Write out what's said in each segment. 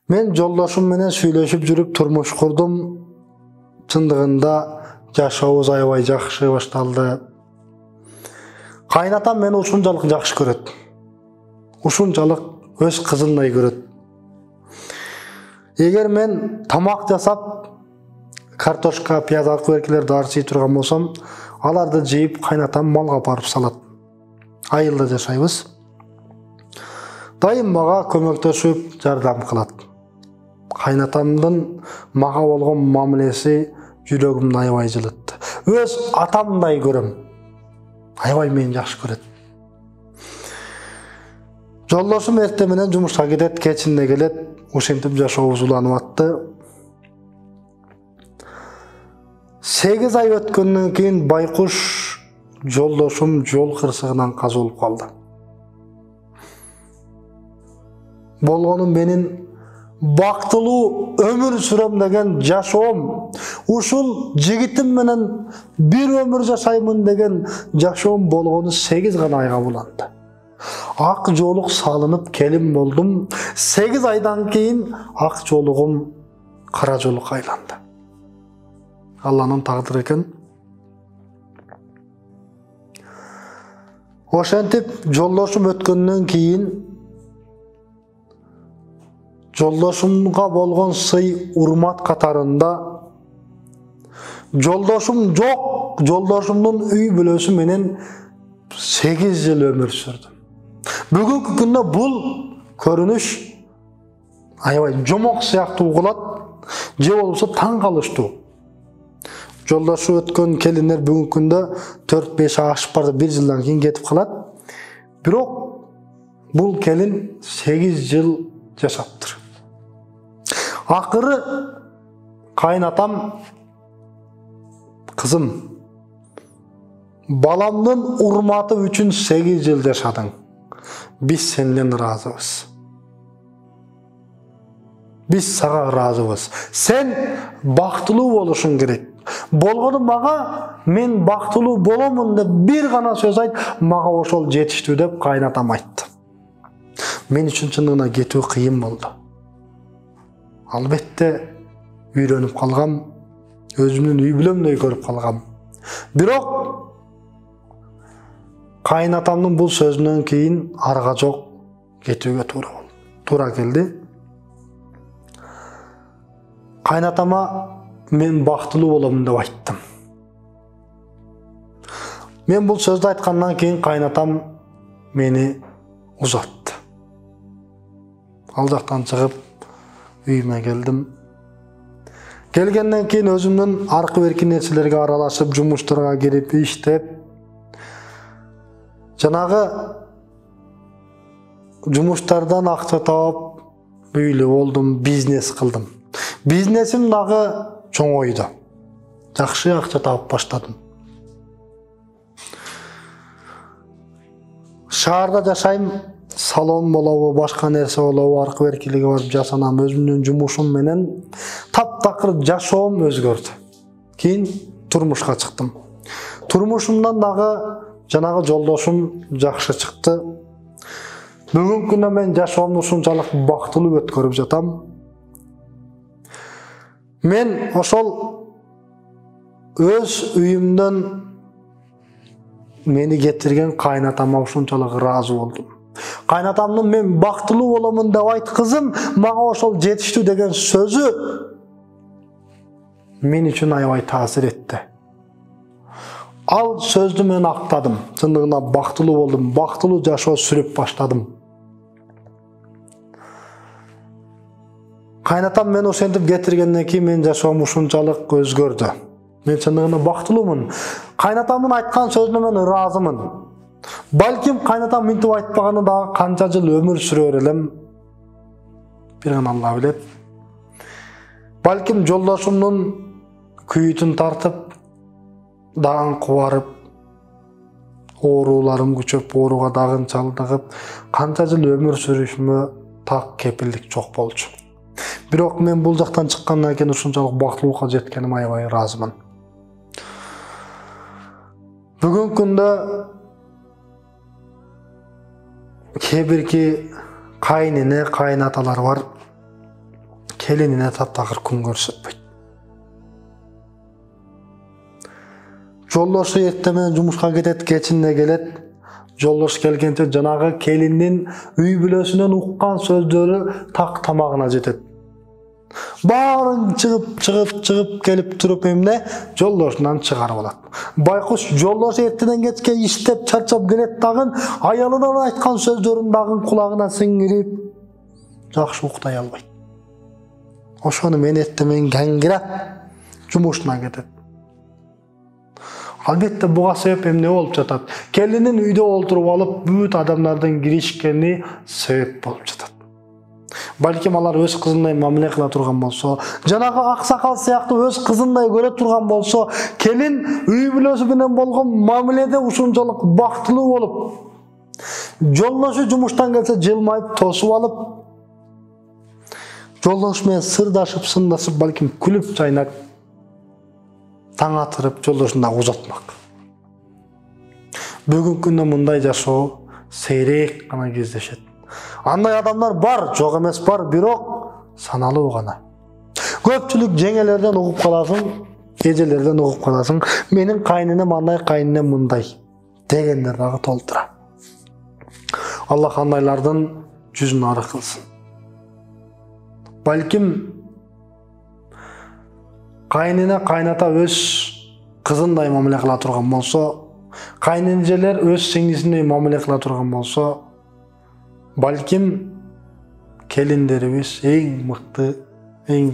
Men жолдошум менен сүйлөшүп жүрүп турмуш курдум. Чындыгында жашообуз аябай жакшы башталды. Кайнатам мени ушунчалык жакшы көрөт. Ушунчалык өз кызындай көрөт. Эгер мен тамак жасап, картошка, пияз, аркы-беркилерди арчый турган болсом, аларды жейип кайнатам малга барып салат. Айылда жашайбыз. Дайым мага көмөктөшүп, жардам кылат. Кайнатамдын мага болгон мамилеси жүрөгүмдү аябай жылытты. Өз атамдай көрөм. Аябай мени жакшы көрөт. Жолдошум эртең менен жумушка кетет, кечинде келет. Ушинтип жашообуз уланып атты. 8 ай өткөндөн кийин байкуш жолдошум жол кырсыгынан каза болуп калды. Болгону менин бактылуу өмүр сүрөм деген жашоом, ушул жигитим менен бир өмүр жашаймын деген жашоом болгону 8 гана айга буланды. Ак жолук салынып келин болдум. 8 айдан кийин ак жолугум кара жолукка айланды. Алланын тагдыры экен. Ошентип жолдошум өткөндөн кийин жолдошумга болгон сый урмат катарында жолдошум жок, жолдошумдун үй бүлөсү менен 8 жыл өмүр сүрдүм. Бүгүнкү күндө бул көрүнүш аябай жомок сыяктуу угулат, же болбосо таң калыштуу. Жолдошу өткөн келиндер бүгүнкү күндө 4-5 ашып барды, 1 жылдан кийин кетип калат. Бирок бул келин 8 жыл жашаптыр. Акыры кайнатам, кызым, баламдын урматы үчүн 8 жыл жашадың. Биз сенден ыраазыбыз. Биз сага ыраазыбыз. Сен бактылуу болушуң керек. Болгону мага мен бактылуу боломун деп бир гана сөз айт, мага ошол жетиштүү деп кайнатам айтты. Мен үчүн чындыгында кетүү кыйын болду. Албетте үйрөнүп калгам, өзүмдүн үй бүлөмдөй көрүп калгам. Бирок кайнатамдын бул сөзүнөн кийин арга жок, кетүүгө туура келди. Кайнатама мен бактылуу болом деп айттым. Мен бул сөздү айткандан кийин кайнатам мени узатты. Ал жактан чыгып үйүмө келдим. Келгенден кийин өзүмдүн аркы-берки нерселерге аралашып, жумуштарга кирип, иштеп, жанагы жумуштардан акча таап, үйлүү болдум, бизнес кылдым. Бизнесим дагы чоңойду. Жакшы акча таап баштадым. Шаарда жашайм, салон болобу, башка нерсе болобу, аркы-беркилиге барып жасанам. Өзүмдүн жумушум менен таптакыр жашоом өзгөрдү. Кийин турмушка чыктым. Турмушумдан дагы жанагы жолдошум жакшы чыкты. Бүгүнкү күндө мен жашоомду ушунчалык бактылуу өткөрүп жатам. Мен ошол өз үйүмдөн мени кетирген кайнатама ушунчалык ыраазы болдум. Кайнатамдын мен бактылуу боломун деп айткызым, мага ошол жетиштүү деген сөзү мен үчүн аябай таасир этти. Ал сөздү мен актадым. Чындыгында бактылуу болдум, бактылуу жашоо сүрүп баштадым. Кайнатам мен ошентип кетиргенден кийин мен жашоом ушунчалык өзгөрдү. Мен чындыгында бактылуумун. Кайнатамдын айткан сөзүнө мен ыраазымын. Балким кайнатам мынтип айтпаганы дагы канча жыл өмүр сүрөр элем, бир гана Алла билет. Балким жолдошумдун күйүтүн тартып, дагы кубарып, ооруларым күчөп, ооруга дагы чалдыгып, канча жыл өмүр сүрүшүмө так кепилдик жок болчу. Бирок мен бул жактан чыккандан кийин ушунчалык бактылуулукка жеткениме аябай ыраазымын. Бүгүнкү күндө кээ бирки кайнене, кайнаталар бар. kelinine taптagыр күн көрсөтпөйт. Жолдошу эртемен жумушка кетет, кечинде келет. Жолдош келгенче жанагы келиндин үй бүлөсүнөн уккан сөздөрү так тамагына жетет. Барын чыгып келип туруп эмне жолдошунан чыгарып алат. Байкуш жолдош эртеден кечке иштеп чарчап келет дагы аялынан айткан сөздөрүн дагы кулагына сиңирип жакшы уктай албайт. Ошону мен эртемен гаңгирап жумушуна кетет. Албетте буга себеп эмне болуп жатат? Келинин үйдө олтуруп алып бүт адамдардын киришкени себеп болуп жатат. Балким алар өз кызындай мамиле кыла турган болсо, жанагы аксакал сыяктуу өз кызындай көрө турган болсо, келин үй бүлөсү менен болгон мамиледе ушунчалык бактылуу болуп, жолдошу жумуштан келсе жылмайып тосуп алып, жолдош менен сырдашып, сындашып, балким күлүп чайнап, таң атырып, жолдошун да узатмак. Бүгүнкү күндө мындай жашоо сейрек гана кездешет. Андай адамдар бар, жок эмес бар, бирок саналуу гана. Көпчүлүк жеңелерден угуп каласың, эжелерден угуп каласың. Менин кайнынем андай, кайнынем мындай дегендер дагы толтура. Аллах андайлардын жүзүн ары кылсын. Балким кайнына кайната өз кызындай мамиле кыла турган болсо, кайненжелер өз сиңдисиндей мамиле кыла турган болсо, балким келиндерибиз эң мыкты, эң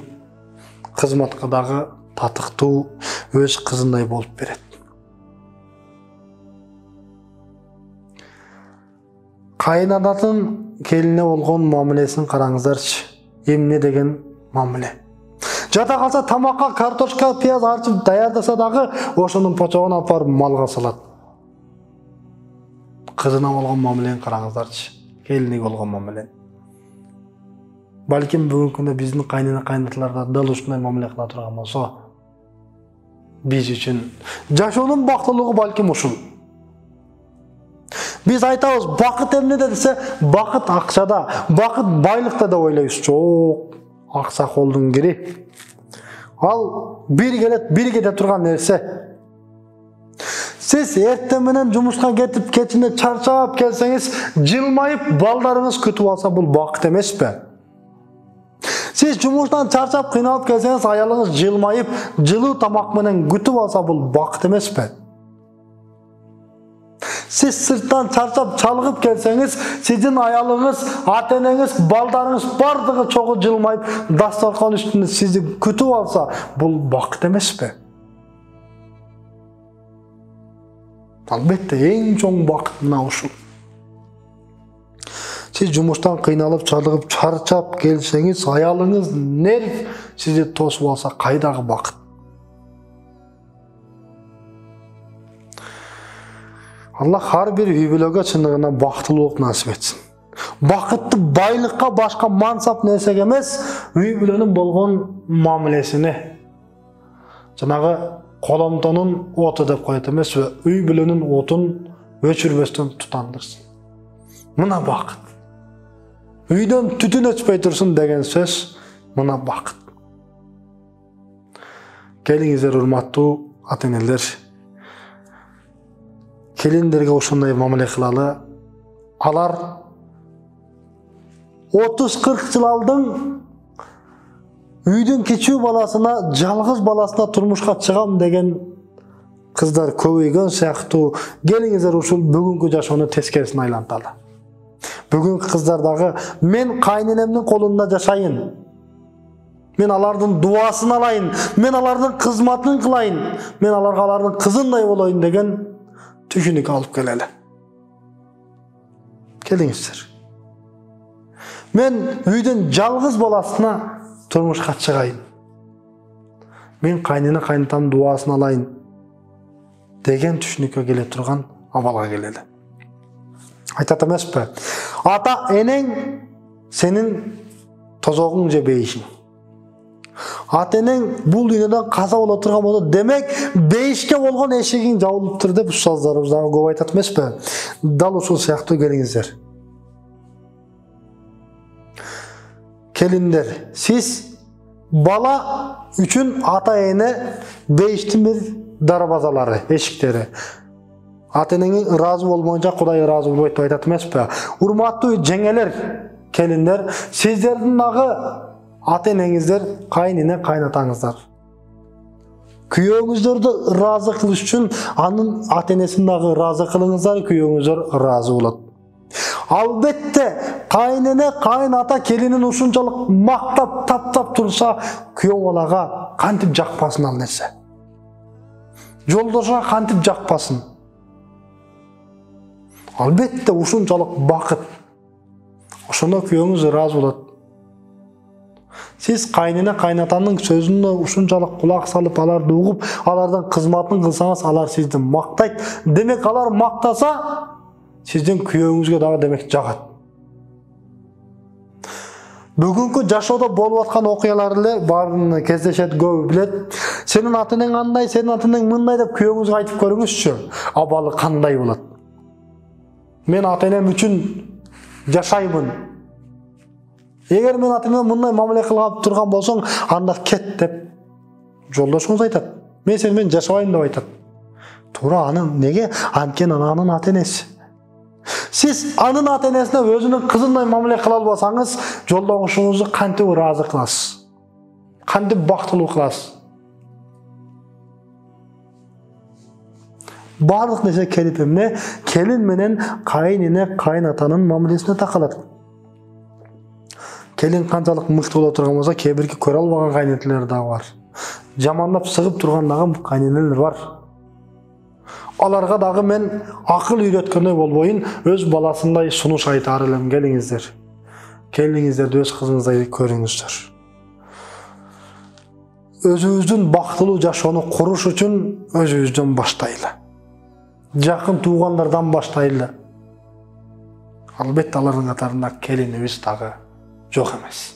кызматка дагы татыктуу өз кызындай болуп берет. Кайнанатын келине болгон мамилесин караңыздарчы. Эмне деген мамиле? Жата калса тамакка картошка, пияз арчып даярдаса дагы ошонун почогун апарып малга салат. Кызына болгон мамилени караңыздарчы. Келиниге болгон мамиле. Балким бүгүнкү күндө биздин кайнына кайнаталарга дал ушундай мамиле кыла турган болсо, биз үчүн жашоонун бактылуулугу балким ушул. Biz айтабыз, бакыт эмнеде десе, бакыт акчада, бакыт байлыкта деп ойлойбуз. Жок, акча колдун кири. Ал бир келет, бир кете турган нерсе. Siz erten менен жумушка кетип, кечинде чарчап келсеңиz, жылмайып балдарыңыз күтүп алса, бул бакыт эмеспи? Siz жумуштан чарчап, кыйналып келсеңиз, аялыңыз жылмайып, жылуу тамак менен күтүп алса, бул бакыт эмеспи? Siz sırttan çarçap çalgıp gelseniz, sizin ayalınız, ateneniz, baldarınız bardığı çoğu cılmayıp, dastarkan üstünde sizi kütüp alsa, bu bakt emez be. Albatta en çoğun baktına uşul. Siz jumuştan kıynalıp, çalgıp, çarçap gelseniz, ayalınız nerv sizi tosup alsa, kaydağı bakt. Allah har bir үй бүлөгө чындыгына бактылуулук насип этсин. Бакытты байлыкка, башка мансап нерсеге эмес, үй бүлөнүн болгон мамилесине. Жанагы коломтонун оту деп коет эмес, үй бүлөнүн отун өчүрбөстөн тутандырсын. Мына бакыт. Үйдөн түтүн өчпөй турсун деген сөз, мына бакыт. Келиңиздер, урматтуу ата-энелер. Келиндерге ошондой мамиле кылалы. Алар 30-40 жыл алдың үйдөн кичүү баласына, жалгыз баласына турмушка чыгам деген кыздар көбөйгөн сыяктуу. Келиңиздер ушул бүгүнкү жашоону тескерисин айланталы. Бүгүнкү кыздар дагы мен кайненемдин колунда жашайын. Мен алардын дуасын алайын, мен алардын кызматын кылайын, мен аларга алардын кызындай болоюн деген түшүнүк алып келели. Келиңиздер. Мен үйдөн жалгыз баласына турмушка чыгайын. Мен кайнына кайнатам дуасын алайын деген түшүнүккө келе турган абалга келели. Айтат эмеспи? Ата энең сенин тозогуң же бейишиң. Ата-энең бул дүйнөдөн каза боло турган болсо, демек бейишке болгон эшигиң жабылыптыр деп устаздарыбыз дагы көп айтат эмеспи? Дал ушул сыяктуу келиңиздер. Келиндер, сиз Bala üçün ata-ene beyiştin bir darbazaları, eşikteri. Ata-enenin razı olmayınca Kuday razı olmayı deyip aytat emespe. Urmatlı jengeler, kelinler, sizlerдің дағы ata-enеңіздер, kayınine kaynatаңыздар. Kүйөөңүздөрдү разы кылыш үчүн анын ата-энесин дагы разы кылыңыздар, күйөөңүздөр разы болот. Albatta kaynene kaynata kelinin ушунчалык mактап таптап турса, күйөө балага кантип жакпасын ал нерсе. Жолдошуна кантип жакпасын. Albatta ушунчалык бакыт. Ошондо күйөөңүз разы болот. Siz kaynene kaynatанын сөзүнө ушунчалык кулак салып, аларды угуп, алардын кызматын кылсаңыз, алар сизди мактайт. Демек алар мактаса, сиздин күйөөңүзгө дагы демек жагат. Бүгүнкү жашоодо болуп аткан окуялар эле баарын кездешет, көбү билет. Сенин ата-энең андай, сенин ата-энең мындай деп күйөөңүзгө айтып көрүңүзчү. Абалы кандай болот? Мен ата-энем үчүн жашаймын. Эгер мен ата-энеме мындай мамиле кылып турган болсоң, анда кет деп жолдошуңуз айтат. Мен сени менен жашабайм деп айтат. Туура анын неге? Анткени анын ата-энеси. Siz anın ata-enesine özünün kızınдай мамиле кыла албасаңыз, жолдошуңузду кантип ыраазы кыласыз? Кантип бактылуу кыласыз? Барлык нерсе келип эмне? Келин менен кайнене, кайнатанын мамилесине такалат. Келин канчалык мыкты боло турган болсо, кээ бирки көрө албаган кайнетелер дагы бар. Жамандап сыгып турган дагы кайненелер бар. Аларга дагы мен акыл үйрөткөндөй болбойын, өз баласындай сунуш айтар элем. Келиңиздер. Келиңиздерди өз кызыңыздай көрүңүздөр. Өзүбүздүн бактылуу жашоону куруш үчүн өзүбүздөн баштайлы. Жакын туугандардан баштайлы. Албетте алардын катарында келинибиз дагы жок эмес.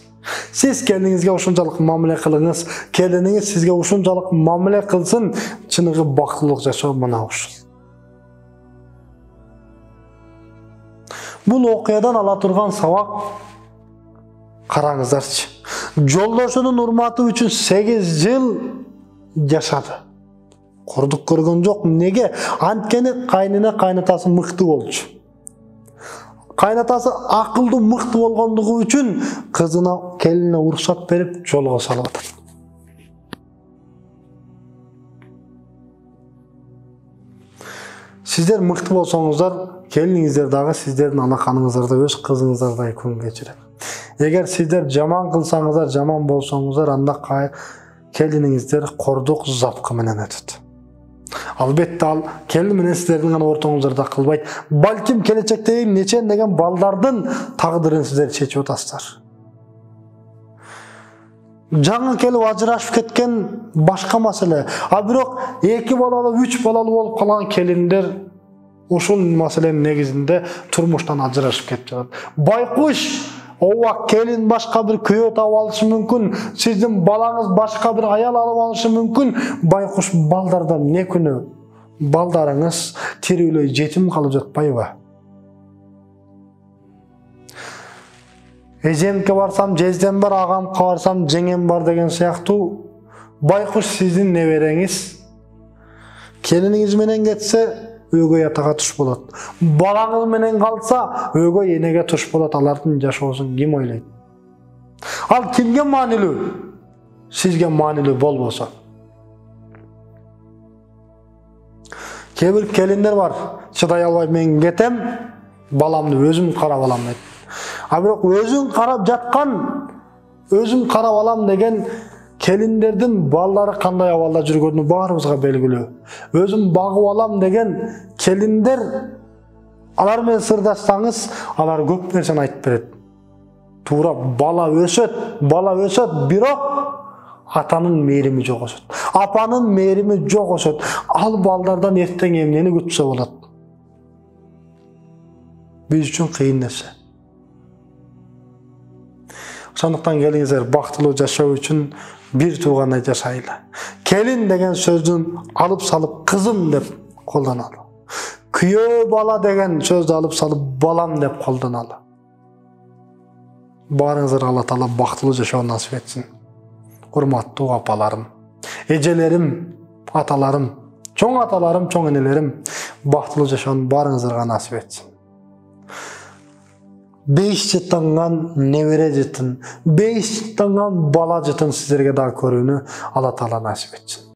Siz kendinizge ушунчалык мамиле кылыңыз, келиниңиз сизге ушунчалык мамиле кылсын, чыныгы бактылык жашоо мына ушул. Бул окуядан ала турган сабак караңыздарчы. Жолдошунун урматы үчүн 8 жыл жашады. Кордук көргөн жок. Неге? Анткени кайнене кайнатасы мыкты болчу. Kaynatası akıllı mıktı olgandığı üçün kızına, keline уруксат берип жолго салып атат. Sizler mıktı bolсоңуздар, келиниңиздер дагы сиздердин анаканыңыздарда өз кызыңыздардай күн кечирет. Эгер сиздер жаман кылсаңыздар, жаман болсоңуздар, анда келиниңиздер кордук запкы менен өтөт. Albatta al kelin менен сиздердин гана ортоңуздарда кылбайт. Балким келечектеги нечен деген балдардын тагдырын сиздер чечип атасыздар. Жаңы келип ажырашып кеткен башка маселе. А бирок 2 балалы, 3 балалы болуп калган келиндер ушул маселенин негизинде турмуштан ажырашып кетип жатат. Байкуш ооба келин башка бир күйөө таап алышы мүмкүн, сиздин балаңыз башка бир аял алып алышы мүмкүн. Байкуш балдардан не күнөө? Балдарыңыз тирүүлөй жетим калып жатпайбы? Эжемке барсам, жездем бар, агамка барсам, жеңем бар деген сыяктуу. Байкуш сиздин небереңиз келиниңиз менен кетсе, өгөй атага туш болот. Балаңыз менен калса, өгөй энеге туш болот. Алардын жашоосун ким ойлойт? Ал кимге маанилүү? Сизге маанилүү болбосо. Кээ бир келиндер бар, чыдай албай мен кетем, баламды өзүм карап алам дейт. А бирок өзүң карап жаткан, өзүм карап алам деген келиндердин балдары кандай абалда жүргөнү баарыбызга белгилүү. Өзүм багып алам деген келиндер, алар менен сырдаштаңыз, алар көп нерсени айтып берет. Туура бала өсөт, бирок атанын мээрими жогошот. Апанын мээрими жогошот. Ал балдардан эртең эмнени күтсө болот? Биз үчүн кыйын нерсе. Ошондуктан келиңиздер бактылуу жашоо үчүн бир туугандай жашайлы. Келин деген сөздүн алып салып кызым деп колдоналы. Күйөө бала деген сөздү алып салып балам деп колдоналы. Баарыңыздарга Алла Таала бактылуу жашоо насип этсин. hurmatly apalarım, ejelerim, atalarım, çoň enelerim, bahtly yaşan barıňyzlarga nasip etsin. 5 çıtangan nevere jytyn, 5 çıtangan bala jytyn sizlerge da körүүnü Allah Taala nasip etsin.